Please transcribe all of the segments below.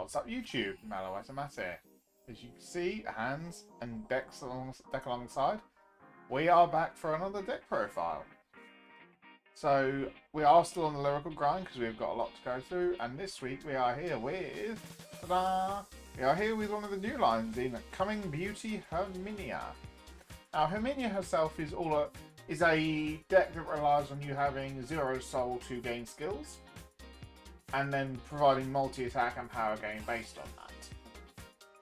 What's up YouTube? Mystayre. As you can see, hands and deck alongside, we are back for another deck profile. So we are still on the lyrical grind because we've got a lot to go through, and this week we are here with one of the new lines in Coming Beauty Herminia. Now Herminia herself is a deck that relies on you having 0 soul to gain skills, and then providing multi-attack and power gain based on that.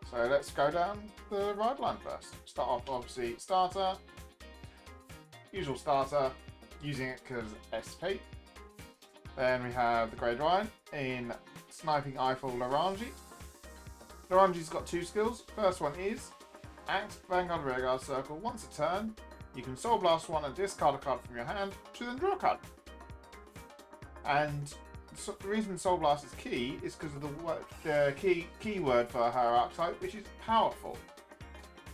So let's go down the ride line first. Start off obviously starter, usual starter, using it because SP. Then we have the Grade Ride in Sniping Eiffel Laranji. Laranji's got 2 skills. First one is Act Vanguard Rearguard Circle. Once a turn, you can Soul Blast 1 and discard a card from your hand to then draw a card. And so the reason Soul Blast is key is because of the keyword for her archetype, which is powerful.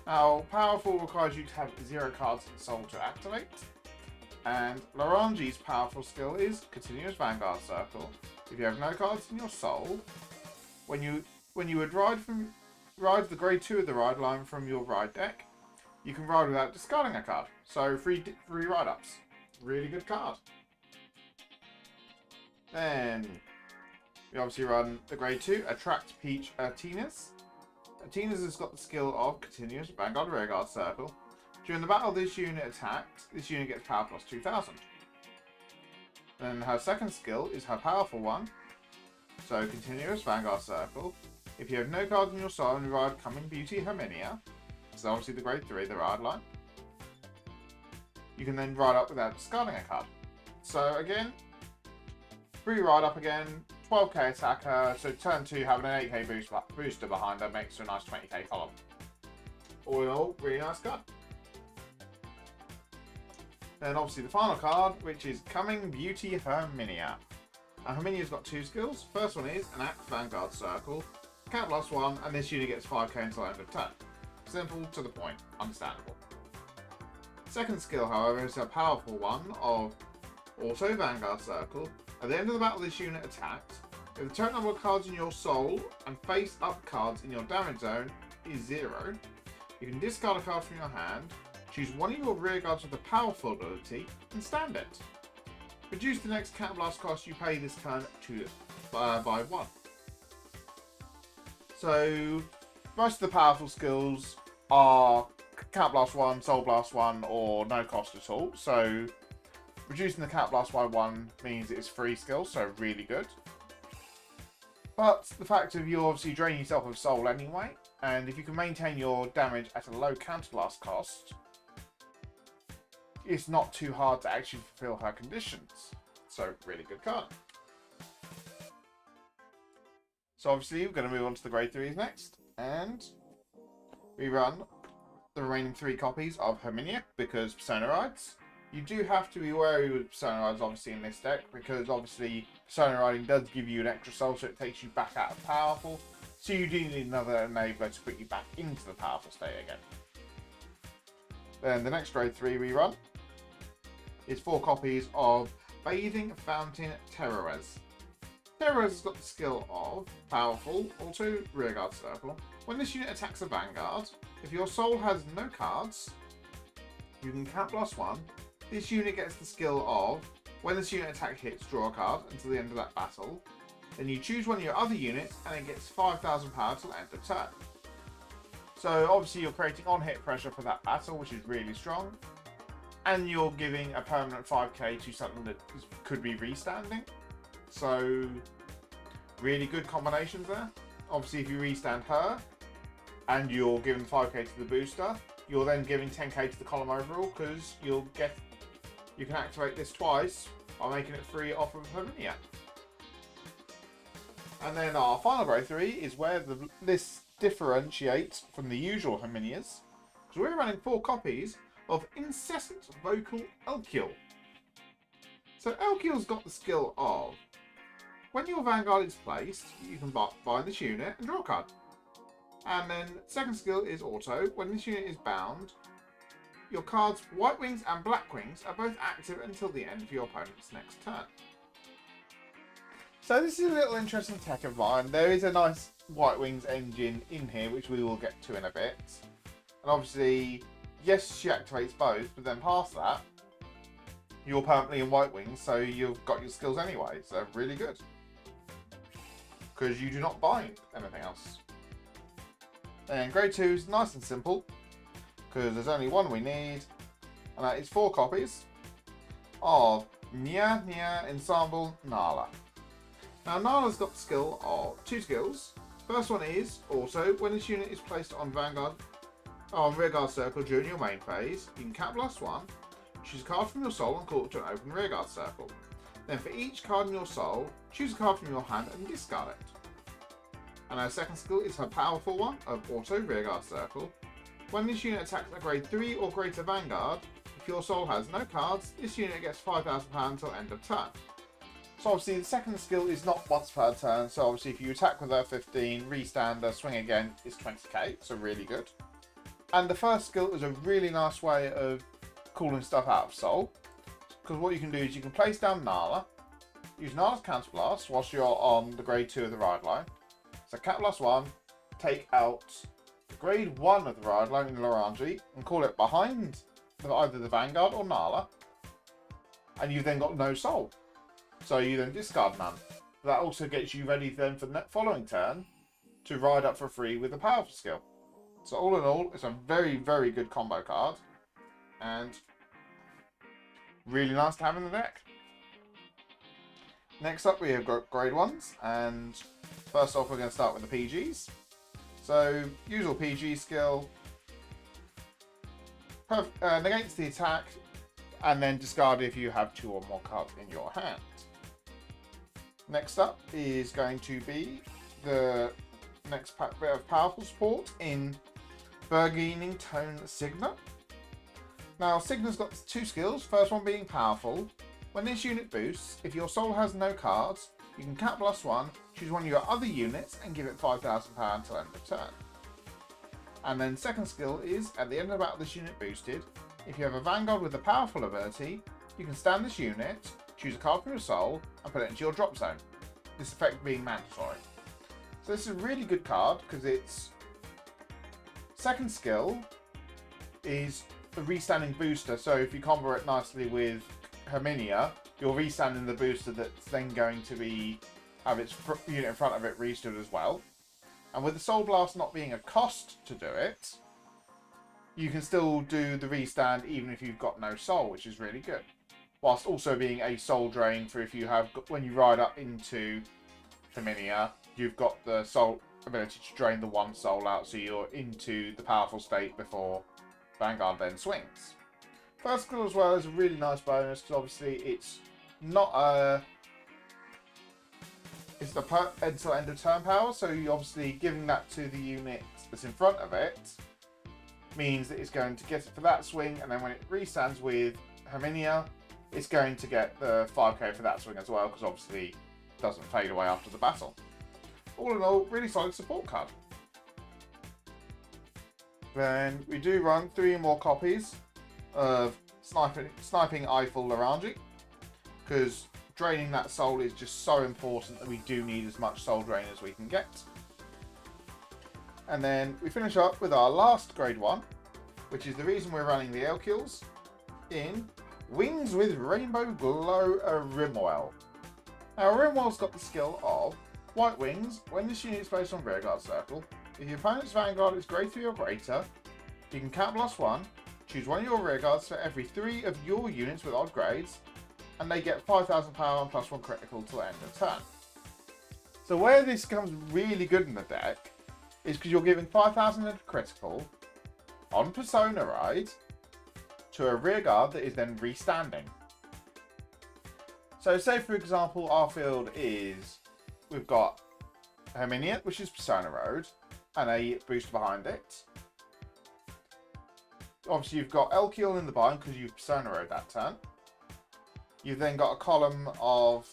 Now, powerful requires you to have 0 cards in Soul to activate. And Laranji's powerful skill is Continuous Vanguard Circle. If you have no cards in your Soul, when you would ride the grade 2 of the ride line from your ride deck, you can ride without discarding a card. So free ride ups. Really good card. Then we obviously run the grade 2, Attract Peach Atenas. Atenas has got the skill of Continuous Vanguard Rearguard Circle. During the battle this unit attacks, this unit gets power plus 2000. Then her second skill is her powerful one, so Continuous Vanguard Circle. If you have no cards in your Soul and you ride Coming Beauty Herminia, this is obviously the grade 3, the ride line, you can then ride up without discarding a card. So again, free ride up again, 12k attacker, so turn 2 having an 8k booster behind her makes her a nice 20k column. All in all, really nice card. Then obviously the final card, which is Coming Beauty Herminia. Now Herminia's got 2 skills. First one is an Act Vanguard Circle. Count plus 1, and this unit gets 5k until end of turn. Simple, to the point, understandable. Second skill, however, is a powerful one of Auto Vanguard Circle. At the end of the battle this unit attacks, if the total number of cards in your Soul and face up cards in your damage zone is 0, you can discard a card from your hand, choose one of your rear guards with a powerful ability, and stand it. Reduce the next Counterblast cost you pay this turn to by 1. So most of the powerful skills are Counterblast 1, Soul Blast 1, or no cost at all. So reducing the Counterblast by 1 means it's free skill, so really good. But the fact of you obviously draining yourself of Soul anyway, and if you can maintain your damage at a low Counterblast cost, it's not too hard to actually fulfill her conditions. So really good card. So obviously we're going to move on to the grade 3s next, and we run the remaining 3 copies of Herminia because Persona Rides. You do have to be wary with Persona Rides obviously in this deck, because obviously Persona Riding does give you an extra soul, so it takes you back out of powerful. So you do need another enabler to put you back into the powerful state again. Then the next grade 3 we run is 4 copies of Bathing Fountain Terrorez. Terrorez has got the skill of Powerful Auto Rearguard Circle. When this unit attacks a Vanguard, if your Soul has no cards, you can count plus 1. This unit gets the skill of, when this unit attack hits, draw a card until the end of that battle. Then you choose one of your other units and it gets 5,000 power till end of turn. So obviously you're creating on-hit pressure for that battle, which is really strong. And you're giving a permanent 5k to something that could be restanding. So really good combinations there. Obviously if you restand her and you're giving 5k to the booster, you're then giving 10k to the column overall, because you can activate this twice by making it free off of Herminia. And then our final grade 3 is where this differentiates from the usual Herminias, because we're running 4 copies of Incessant Vocal Elkiel. So Elkiel's got the skill of, when your Vanguard is placed, you can bind this unit and draw a card. And then second skill is Auto. When this unit is bound, your cards White Wings and Black Wings are both active until the end of your opponent's next turn. So this is a little interesting tech of mine. There is a nice White Wings engine in here, which we will get to in a bit. And obviously, yes, she activates both, but then past that, you're permanently in White Wings, so you've got your skills anyway, so really good. Because you do not bind anything else. And grade 2 is nice and simple, because there's only one we need, and that is 4 copies of Nya Nya Ensemble Nala. Now Nala's got the skill of 2 skills. First one is, also, when this unit is placed on rearguard circle during your main phase, you can cap blast 1, choose a card from your soul and call it to an open rearguard circle. Then for each card in your soul, choose a card from your hand and discard it. And our second skill is her powerful one of auto rearguard circle. When this unit attacks a grade 3 or greater Vanguard, if your soul has no cards, this unit gets £5,000 until end of turn. So obviously the second skill is not once per turn, so obviously if you attack with her 15, restand her, swing again, it's 20k, so really good. And the first skill is a really nice way of calling stuff out of soul, because what you can do is you can place down Nala, use Nala's counter blast whilst you're on the grade 2 of the ride line. So cap blast 1, take out the grade 1 of the ride line in Laranji and call it behind either the Vanguard or Nala, and you've then got no soul. So you then discard none. That also gets you ready then for the following turn to ride up for free with a powerful skill. So all in all, it's a very, very good combo card, and really nice to have in the deck. Next up we have got grade 1s, and first off we're going to start with the PGs. So usual PG skill, negates the attack, and then discard if you have 2 or more cards in your hand. Next up is going to be the next bit of powerful support in Bargaining Tone Signa. Now Signa's got 2 skills, first one being powerful. When this unit boosts, if your soul has no cards, you can cap blast 1, choose one of your other units and give it £5,000 until end of turn. And then second skill is, at the end of the battle this unit boosted, if you have a Vanguard with a powerful ability, you can stand this unit, choose a card from your soul, and put it into your drop zone. This effect being mandatory. So this is a really good card, because its second skill is a restanding booster, so if you combo it nicely with Herminia, you're restanding the booster that's then going to have its unit in front of it restood as well. And with the Soul Blast not being a cost to do it, you can still do the restand even if you've got no soul, which is really good. Whilst also being a soul drain for if you have, when you ride up into Herminia, you've got the soul ability to drain the 1 soul out, so you're into the powerful state before Vanguard then swings. First skill as well is a really nice bonus, because obviously it's not a... It's the until end of turn power, so you obviously giving that to the unit that's in front of it means that it's going to get it for that swing, and then when it restands with Herminia, it's going to get the 5k for that swing as well, because obviously it doesn't fade away after the battle. All in all, really solid support card. Then we do run 3 more copies of Sniping Eiffel Laranji, because draining that soul is just so important that we do need as much soul drain as we can get. And then we finish up with our last grade 1, which is the reason we're running the Elkills, in Wings with Rainbow Glow Rimwell. Now Rimwell's got the skill of White Wings. When this unit is placed on rearguard circle, if your opponent's Vanguard is grade 3 or greater, you can cap blast 1, choose one of your rearguards for every 3 of your units with odd grades, and they get 5,000 power and +1 critical till end of turn. So where this becomes really good in the deck is because you're giving 5,000 critical on Persona Ride to a rearguard that is then restanding. So say for example our field is, we've got Herminia, which is Persona Road, and a booster behind it. Obviously you've got Elkiel in the bind because you've Persona Road that turn. You've then got a column of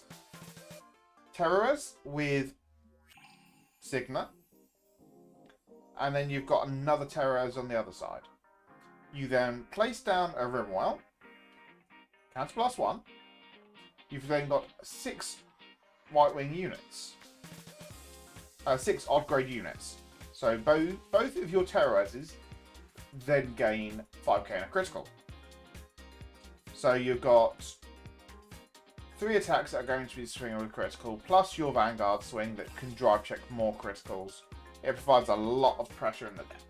Terrors with Signa. And then you've got another Terrors on the other side. You then place down a Rimwell, counter plus 1. You've then got 6 White Wing units. 6 odd grade units. So both of your terrorizers then gain 5k in a critical. So you've got 3 attacks that are going to be swinging with critical, plus your Vanguard swing that can drive check more criticals. It provides a lot of pressure in the deck.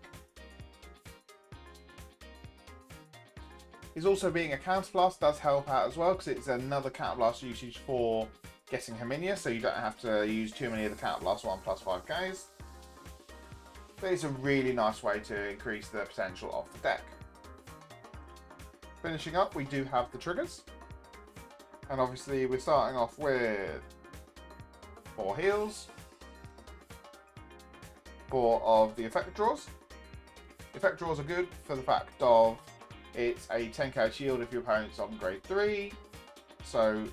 Is also being a counterblast does help out as well, because it's another counterblast usage for getting Herminia, so you don't have to use too many of the counterblast 1+5Ks. But it's a really nice way to increase the potential of the deck. Finishing up, we do have the triggers. And obviously we're starting off with 4 heals, 4 of the effect draws. Effect draws are good for the fact of it's a 10k shield if your opponent's on grade 3. So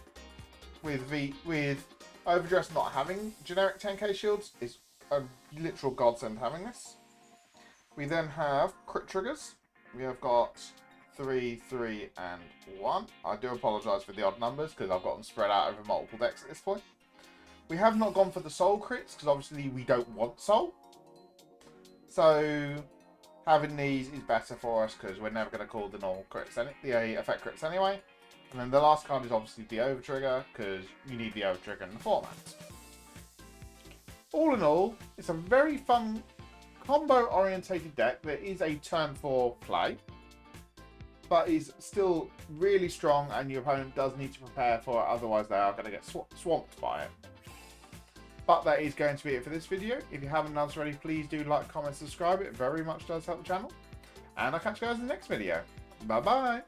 with overdress not having generic 10k shields, it's a literal godsend having this. We then have crit triggers. We have got 3, 3, and 1. I do apologise for the odd numbers because I've got them spread out over multiple decks at this point. We have not gone for the soul crits because obviously we don't want soul. So having these is better for us because we're never going to call the normal crits, the effect crits anyway. And then the last card is obviously the over trigger because you need the over trigger in the format. All in all, it's a very fun combo orientated deck that is a turn 4 play, but is still really strong and your opponent does need to prepare for it, otherwise they are going to get swamped by it. But that is going to be it for this video. If you haven't done so already, please do like, comment, subscribe. It very much does help the channel. And I'll catch you guys in the next video. Bye bye.